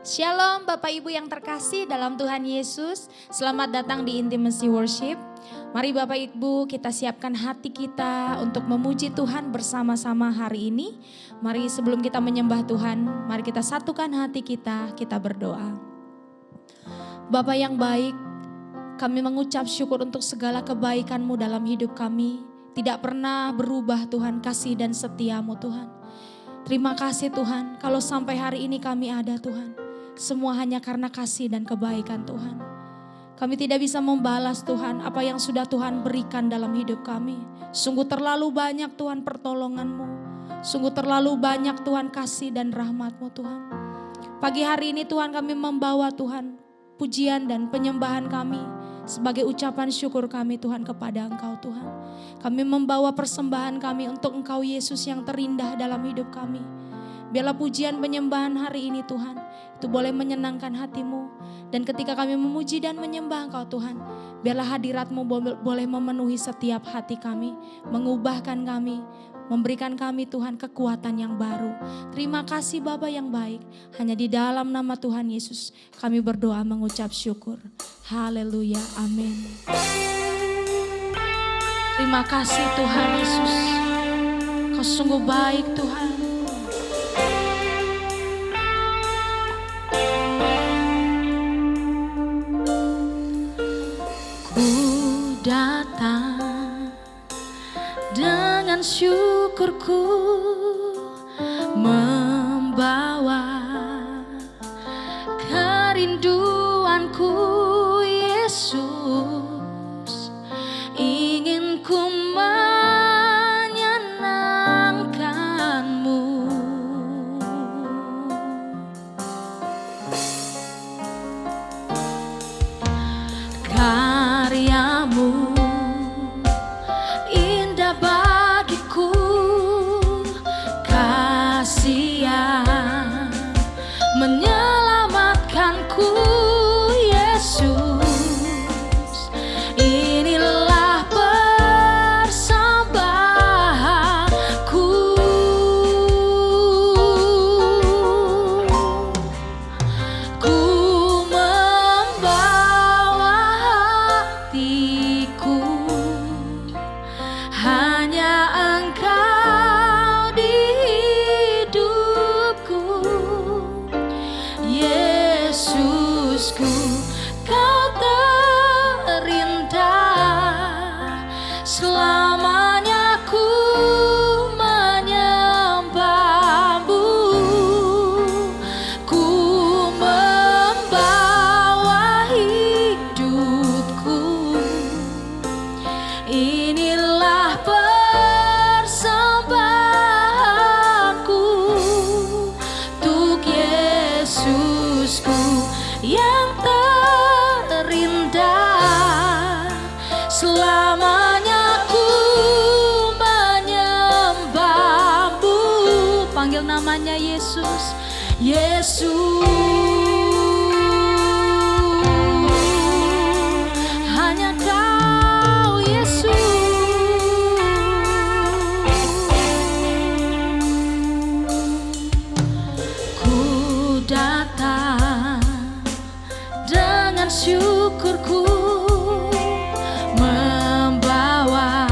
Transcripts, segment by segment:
Shalom Bapak Ibu yang terkasih dalam Tuhan Yesus. Selamat datang di Intimacy Worship. Mari Bapak Ibu kita siapkan hati kita untuk memuji Tuhan bersama-sama hari ini. Mari sebelum kita menyembah Tuhan, mari kita satukan hati kita berdoa. Bapa yang baik, kami mengucap syukur untuk segala kebaikan-Mu dalam hidup kami. Tidak pernah berubah Tuhan, kasih dan setia-Mu Tuhan. Terima kasih Tuhan, kalau sampai hari ini kami ada Tuhan. Semua hanya karena kasih dan kebaikan Tuhan. Kami tidak bisa membalas Tuhan apa yang sudah Tuhan berikan dalam hidup kami. Sungguh terlalu banyak Tuhan pertolongan-Mu. Sungguh terlalu banyak Tuhan kasih dan rahmat-Mu Tuhan. Pagi hari ini Tuhan kami membawa Tuhan pujian dan penyembahan kami sebagai ucapan syukur kami Tuhan kepada Engkau Tuhan. Kami membawa persembahan kami untuk Engkau Yesus yang terindah dalam hidup kami. Biarlah pujian penyembahan hari ini Tuhan, itu boleh menyenangkan hati-Mu. Dan ketika kami memuji dan menyembah Engkau Tuhan, biarlah hadirat-Mu boleh memenuhi setiap hati kami, mengubahkan kami, memberikan kami Tuhan kekuatan yang baru. Terima kasih Bapa yang baik, hanya di dalam nama Tuhan Yesus kami berdoa mengucap syukur. Haleluya, amin. Terima kasih Tuhan Yesus, Kau sungguh baik Tuhan. Datang dengan syukurku, membawa kerinduanku Yesus, ingin ku menyenangkan-Mu. Karya-Mu indah bagiku, kasih yang menyelamatkanku Yesus. Inilah persembahanku, ku hanya Engkau di hidupku, Yesusku, Kau terindah. Selamanya ku menyembah-Mu, ku membawa hidupku. Inilah persembahanku untuk Yesusku yang terindah. Selamanya ku menyembah-Mu. Panggil namanya Yesus, Yesus. Hanya Kau Yesus. Ku datang dengan syukurku, membawa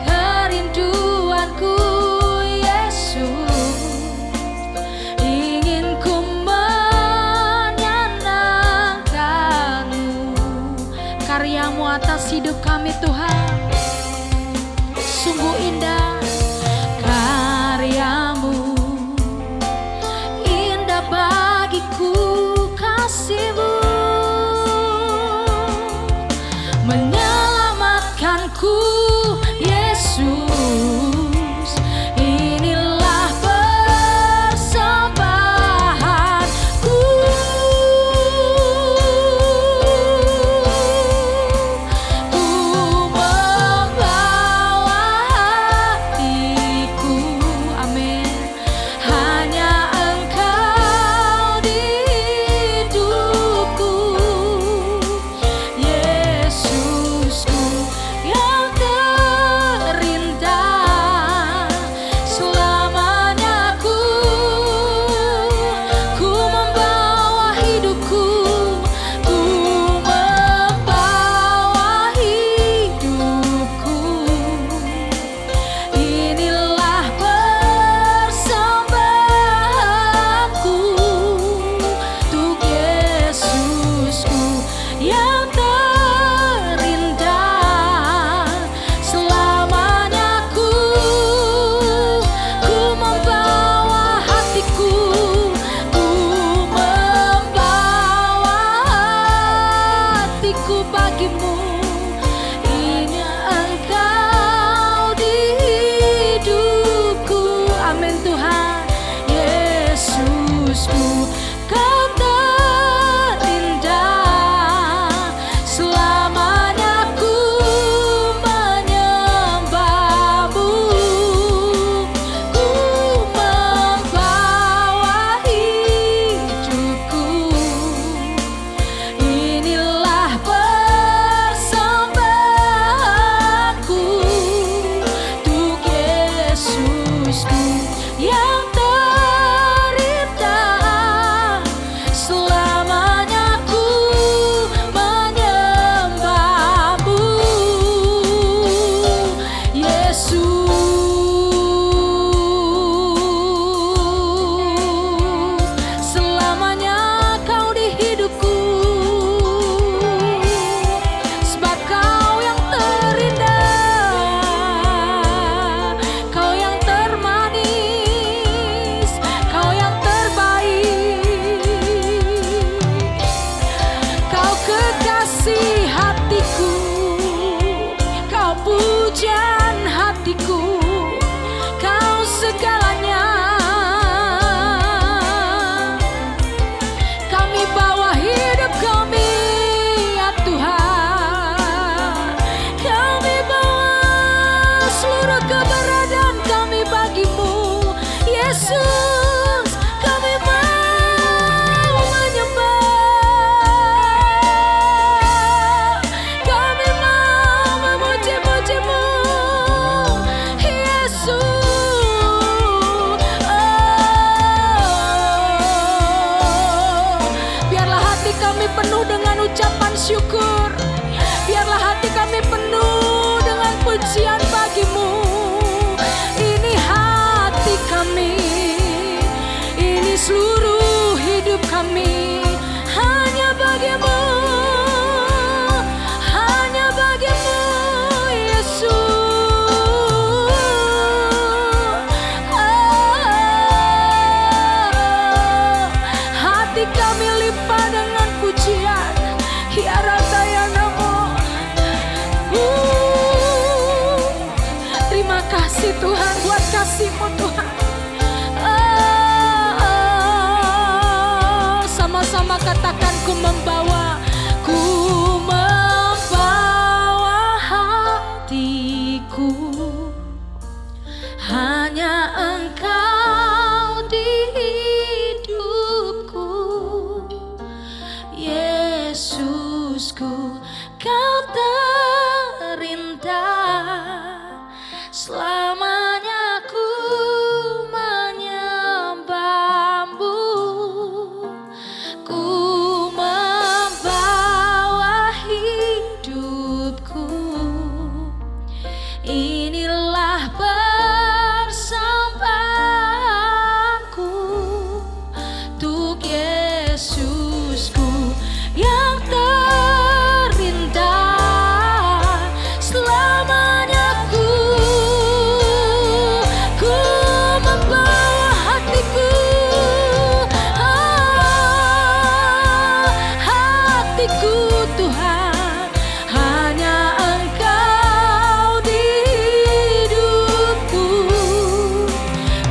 kerinduanku Yesus, ingin ku menyenangkan-Mu. Karya-Mu atas hidup kami Tuhan sungguh indah. Karya-Mu indah bagiku, kasih-Mu menyelamatkanku Yesus. Inilah persembahanku, ku membawa bersyukur. Biarlah hati kami penuh dengan pujian bagi-Mu. Ini hati kami, ini seluruh hidup kami, hanya bagi-Mu, hanya bagi-Mu Yesus. Hati kami limpah dengan pujian. Ya Rata ya Namo. Terima kasih Tuhan buat kasih-Mu Tuhan. Sama-sama katakan, ku membawa hatiku, hanya Engkau di hidupku. Yesusku, Kau terindah, selamanya ku menyembah-Mu. Ku membawa hidupku, inilah persembahanku untuk Yesusku yang terindah. Selamanya ku membawa hatiku, hatiku Tuhan, hanya Engkau di hidupku.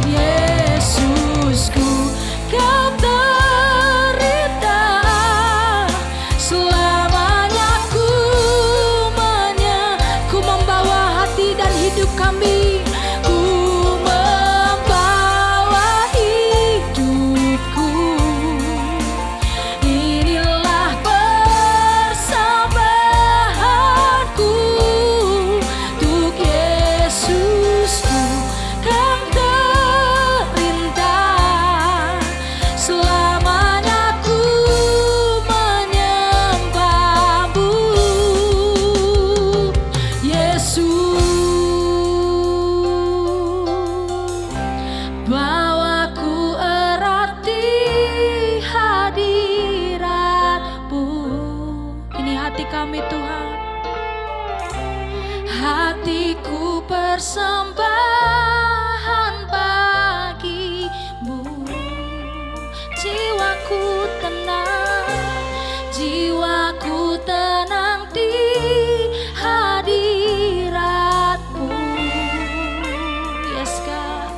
Yesusku, Kau terindah, selamanya ku membawa hati dan hidup kami. Ku membawa hidupku, inilah persembahanku untuk Yesusku, Kau terindah, selamanya ku menyembah-Mu. Yesus, bawaku erat di hadirat-Mu. Ini hati kami Tuhan, hatiku persembahan bagi-Mu. Jiwaku tenang di hadirat-Mu. Yes God.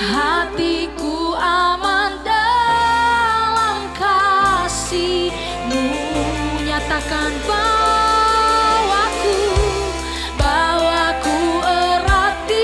Hatiku aman dalam kasih-Mu. Nyatakan, bawaku erat di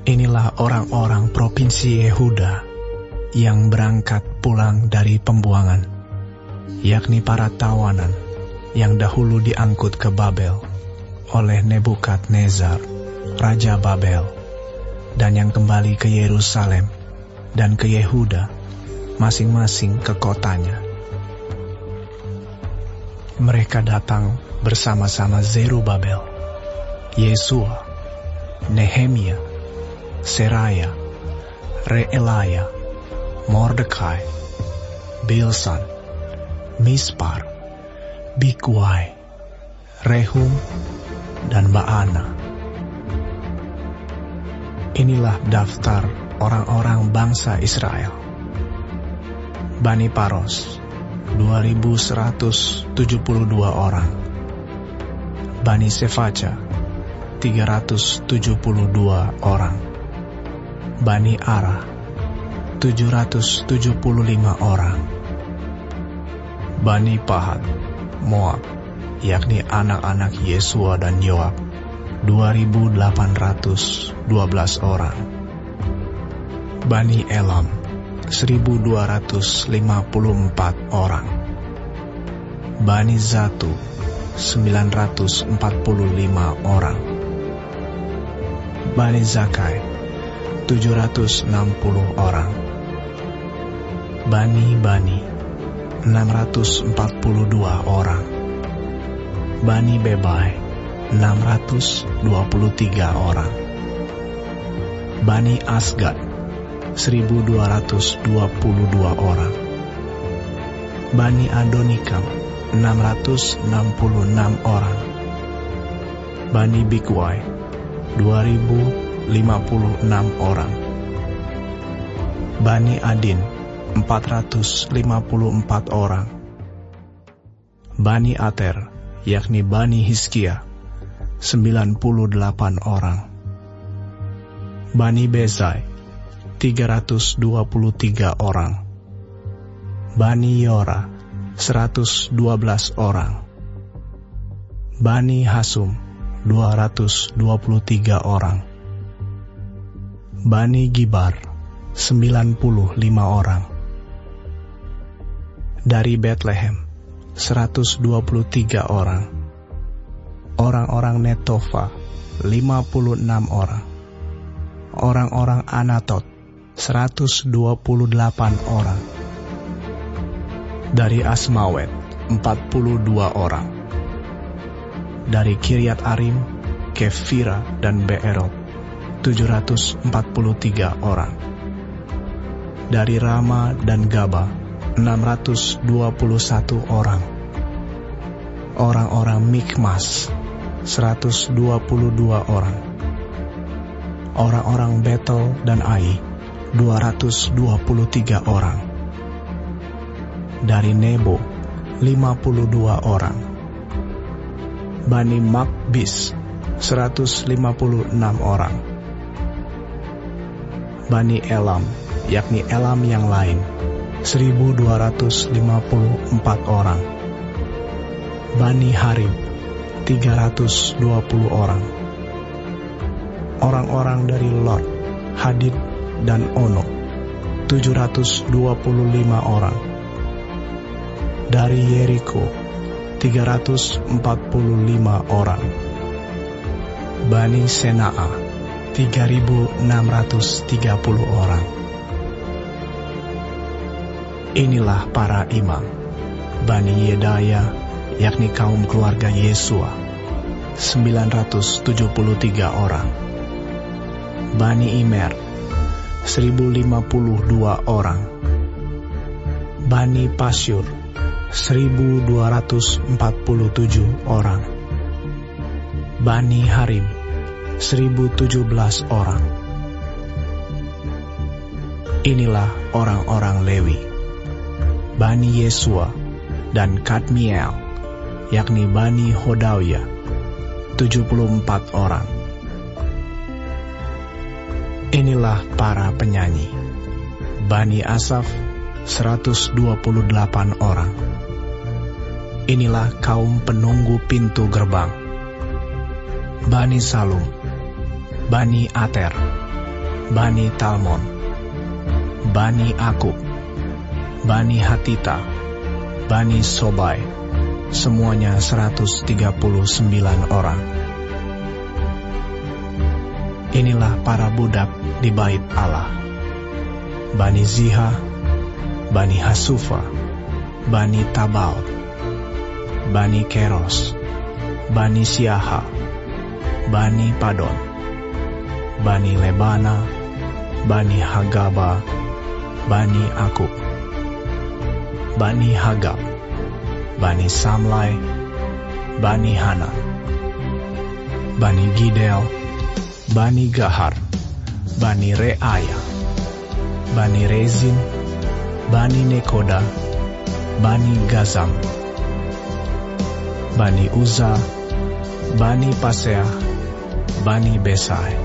Inilah orang-orang provinsi Yehuda yang berangkat pulang dari pembuangan, yakni para tawanan yang dahulu diangkut ke Babel oleh Nebukadnezar, Raja Babel, dan yang kembali ke Yerusalem dan ke Yehuda, masing-masing ke kotanya. Mereka datang bersama-sama Zerubabel, Yesua, Nehemia, Seraya, Reelaya, Mordekai, Bilsan, Mispar, Bigwai, Rehum, dan Baana. Inilah daftar orang-orang bangsa Israel. Bani Paros, 2.172 orang. Bani Sefaca, 372 orang. Bani Ara, 775 orang. Bani Pahat, Moab, yakni anak-anak Yesua dan Yoab, 2.812 orang. Bani Elam, 1.254 orang. Bani Zatu, 945 orang. Bani Zakai, 760 orang. Bani 642 orang. Bani Bebai, 623 orang. Bani Asgad, 1.222 orang. Bani Adonikam, 666 orang. Bani Bigwai, 2.056 orang. Bani Adin, 454 orang. Bani Ater, yakni Bani Hizkia, 98 orang. Bani Bezai, 323 orang. Bani Yora, 112 orang. Bani Hasum, 223 orang. Bani Gibar, 95 orang. Dari Bethlehem, 123 orang. Orang-orang Netofa, 56 orang. Orang-orang Anatot, 128 orang. Dari Asmawet, 42 orang. Dari Kiryat Arim, Kefira, dan Beerot, 743 orang. Dari Rama dan Gaba, 621 orang. Orang-orang Mikmas, 122 orang. Orang-orang Betel dan Ai, 223 orang. Dari Nebo, 52 orang. Bani Makbis, 156 orang. Bani Elam, yakni Elam yang lain, 1.254 orang. Bani Harib, 320 orang. Orang-orang dari Lot, Hadid, dan Ono, 725 orang. Dari Yeriko, 345 orang. Bani Senaa, 3.630 orang. Inilah para imam, Bani Yedaya, yakni kaum keluarga Yesua, 973 orang. Bani Imer, 1.052 orang. Bani Pasyur, 1.247 orang. Bani Harim, 1.017 orang. Inilah orang-orang Lewi, Bani Yesua dan Kadmiel, yakni Bani Hodawia, 74 orang. Inilah para penyanyi, Bani Asaf, 128 orang. Inilah kaum penunggu pintu gerbang, Bani Salum, Bani Ater, Bani Talmon, Bani Akub, Bani Hatita, Bani Sobai, semuanya 139 orang. Inilah para budak di bait Allah: Bani Ziha, Bani Hasufa, Bani Tabal, Bani Keros, Bani Siaha, Bani Padon, Bani Lebana, Bani Hagaba, Bani Akub, Bani Hagab, Bani Samlai, Bani Hana, Bani Gidel, Bani Gahar, Bani Reaya, Bani Rezin, Bani Nekoda, Bani Gazam, Bani Uza, Bani Paseah, Bani Besai,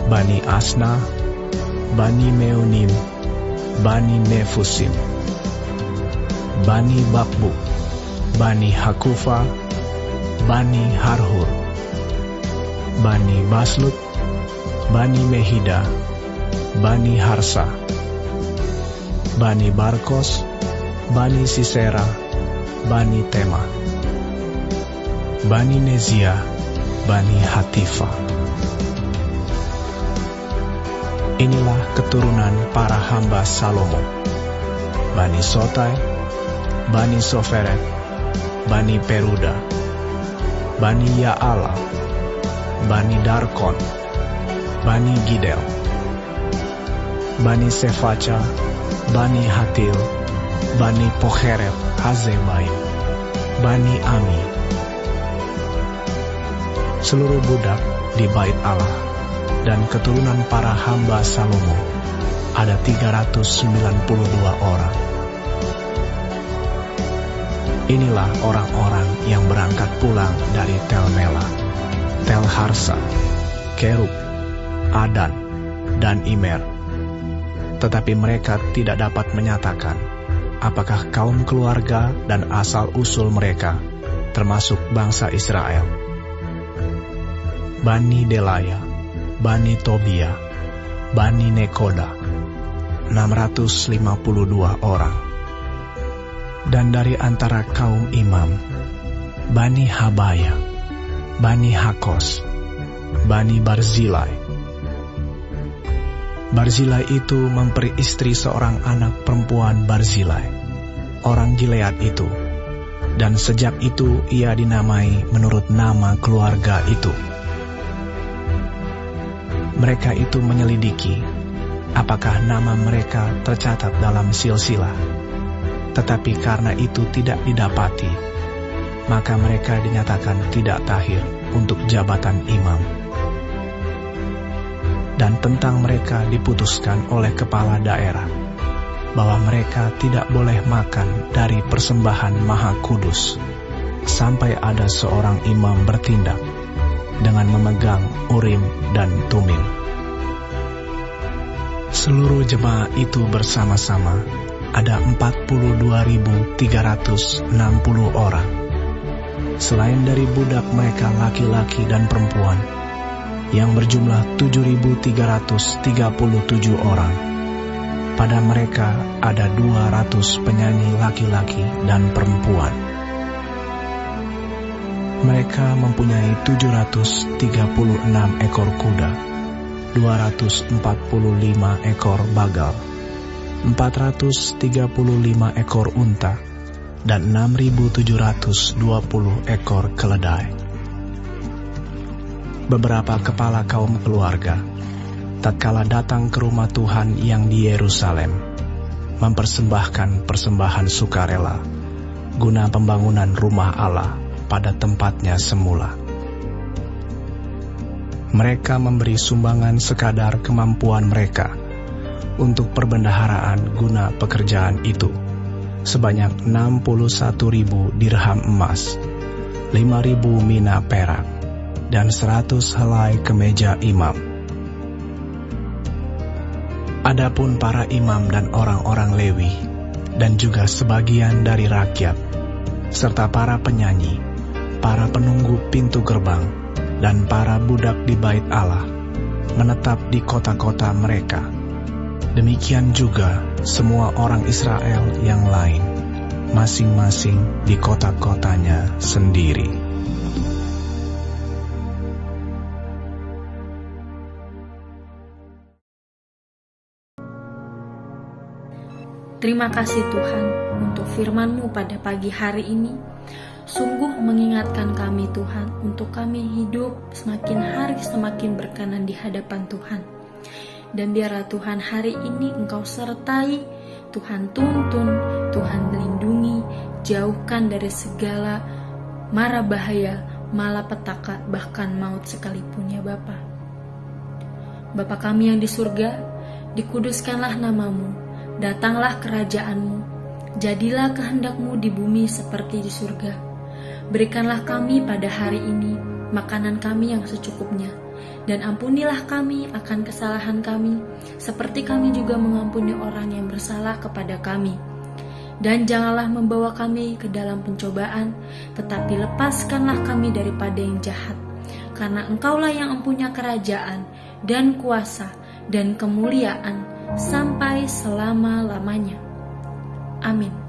Bani Asna, Bani Meonim, Bani Nefusim, Bani Bakbuk, Bani Hakufa, Bani Harhur, Bani Baslut, Bani Mehida, Bani Harsa, Bani Barkos, Bani Sisera, Bani Tema, Bani Nezia, Bani Hatifa. Inilah keturunan para hamba Salomo: Bani Sotai, Bani Soferet, Bani Peruda, Bani Yaala, Bani Darkon, Bani Gidel, Bani Sefaca, Bani Hatil, Bani Pocheret Hazebaim, Bani Ami. Seluruh budak di bait Allah dan keturunan para hamba Salomo ada 392 orang. Inilah orang-orang yang berangkat pulang dari Tel Mela, Tel Harsa, Kerub, Adan, dan Imer. Tetapi mereka tidak dapat menyatakan apakah kaum keluarga dan asal-usul mereka termasuk bangsa Israel. Bani Delaya, Bani Tobia, Bani Nekoda, 652 orang. Dan dari antara kaum imam, Bani Habaya, Bani Hakos, Bani Barzilai. Barzilai itu memperi istri seorang anak perempuan Barzilai, orang Gilead itu, dan sejak itu ia dinamai menurut nama keluarga itu. Mereka itu menyelidiki apakah nama mereka tercatat dalam silsilah, tetapi karena itu tidak didapati, maka mereka dinyatakan tidak tahir untuk jabatan imam. Dan tentang mereka diputuskan oleh kepala daerah bahwa mereka tidak boleh makan dari persembahan Maha Kudus sampai ada seorang imam bertindak dengan memegang Urim dan Tumim. Seluruh jemaah itu bersama-sama ada 42.360 orang. Selain dari budak mereka laki-laki dan perempuan, yang berjumlah 7.337 orang. Pada mereka ada 200 penyanyi laki-laki dan perempuan. Mereka mempunyai 736 ekor kuda, 245 ekor bagal, 435 ekor unta, dan 6.720 ekor keledai. Beberapa kepala kaum keluarga, tatkala datang ke rumah Tuhan yang di Yerusalem, mempersembahkan persembahan sukarela guna pembangunan rumah Allah pada tempatnya semula. Mereka memberi sumbangan sekadar kemampuan mereka untuk perbendaharaan guna pekerjaan itu, sebanyak 61.000 dirham emas, 5.000 mina perak, dan 100 helai kemeja imam. Adapun para imam dan orang-orang Lewi, dan juga sebagian dari rakyat, serta para penyanyi, para penunggu pintu gerbang, dan para budak di bait Allah, menetap di kota-kota mereka. Demikian juga semua orang Israel yang lain, masing-masing di kota-kotanya sendiri. Terima kasih Tuhan untuk firman-Mu pada pagi hari ini. Sungguh mengingatkan kami Tuhan untuk kami hidup semakin hari semakin berkenan di hadapan Tuhan. Dan biarlah Tuhan hari ini Engkau sertai, Tuhan tuntun, Tuhan melindungi, jauhkan dari segala mara bahaya, malapetaka, bahkan maut sekalipun ya Bapa. Bapa kami yang di surga, dikuduskanlah nama-Mu, datanglah kerajaan-Mu, jadilah kehendak-Mu di bumi seperti di surga. Berikanlah kami pada hari ini makanan kami yang secukupnya, dan ampunilah kami akan kesalahan kami, seperti kami juga mengampuni orang yang bersalah kepada kami. Dan janganlah membawa kami ke dalam pencobaan, tetapi lepaskanlah kami daripada yang jahat. Karena Engkaulah yang mempunyai kerajaan, dan kuasa, dan kemuliaan, sampai selama-lamanya. Amin.